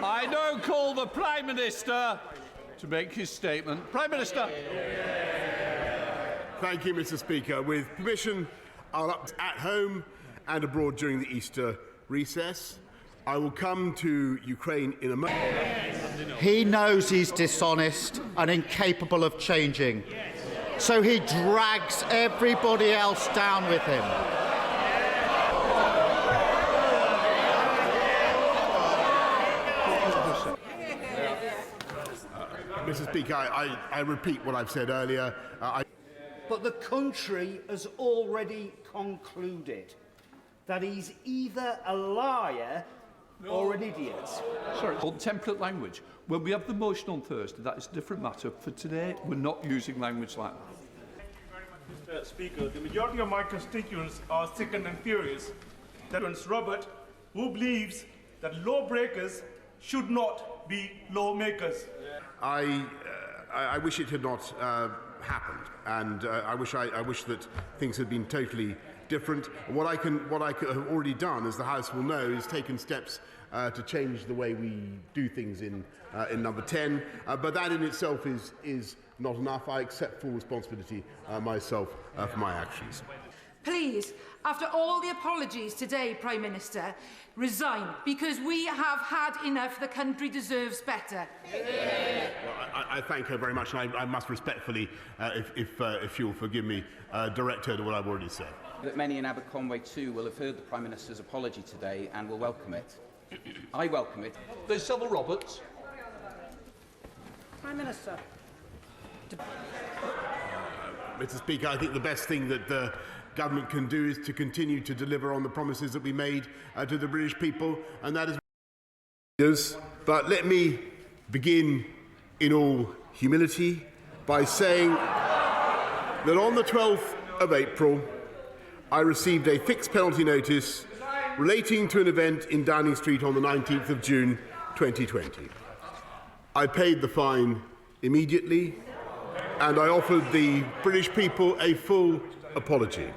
I now call the Prime Minister to make his statement. Prime Minister. Thank you, Mr. Speaker. With permission, I'll up at home and abroad during the Easter recess. I will come to Ukraine in a moment. He knows he's dishonest and incapable of changing, so he drags everybody else down with him. Mr. Speaker, I repeat what I've said earlier. But the country has already concluded that he's either a liar or an idiot. Sorry, called temperate language. When we have the motion on Thursday, that is a different matter. For today, we're not using language like that. Thank you very much, Mr. Speaker. The majority of my constituents are sickened and furious that Robert, who believes that lawbreakers should not be lawmakers. I wish it had not happened, and I wish that things had been totally different. What I have already done, as the House will know, is taken steps to change the way we do things in number 10. But that in itself is not enough. I accept full responsibility myself for my actions. Please, after all the apologies today, Prime Minister, resign, because we have had enough. The country deserves better. Well, I thank her very much, and I must respectfully, if you'll forgive me, direct her to what I've already said. That many in Aberconway too will have heard the Prime Minister's apology today and will welcome it. I welcome it. There's several Roberts. Prime Minister. Mr. Speaker, I think the best thing that the government can do is to continue to deliver on the promises that we made to the British people, and that is. But let me begin in all humility by saying that on the 12th of April, I received a fixed penalty notice relating to an event in Downing Street on the 19th of June 2020. I paid the fine immediately, and I offered the British people a full apology.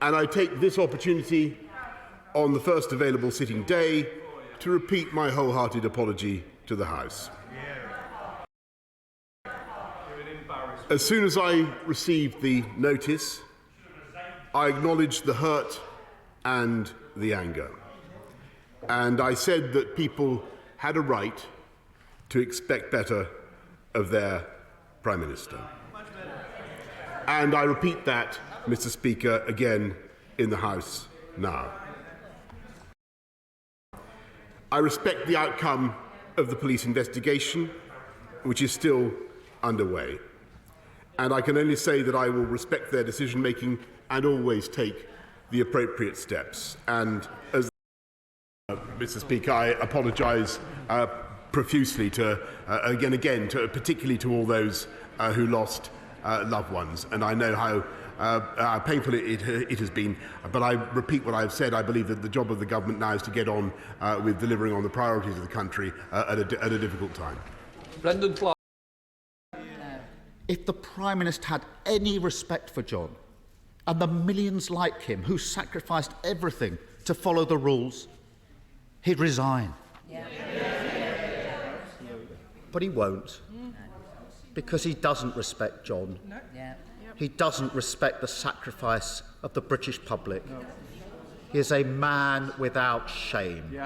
And I take this opportunity on the first available sitting day to repeat my wholehearted apology to the House. As soon as I received the notice, I acknowledged the hurt and the anger. And I said that people had a right to expect better of their Prime Minister. And I repeat that, Mr. Speaker, again in the House now. I respect the outcome of the police investigation, which is still underway. And I can only say that I will respect their decision-making and always take the appropriate steps. And as Mr. Speaker, I apologise profusely to, particularly to all those who lost loved ones. And I know how painful it has been. But I repeat what I've said. I believe that the job of the government now is to get on with delivering on the priorities of the country at a difficult time. Brendan Clark. If the Prime Minister had any respect for John and the millions like him who sacrificed everything to follow the rules, he'd resign. But he won't, because he doesn't respect John. He doesn't respect the sacrifice of the British public. He is a man without shame.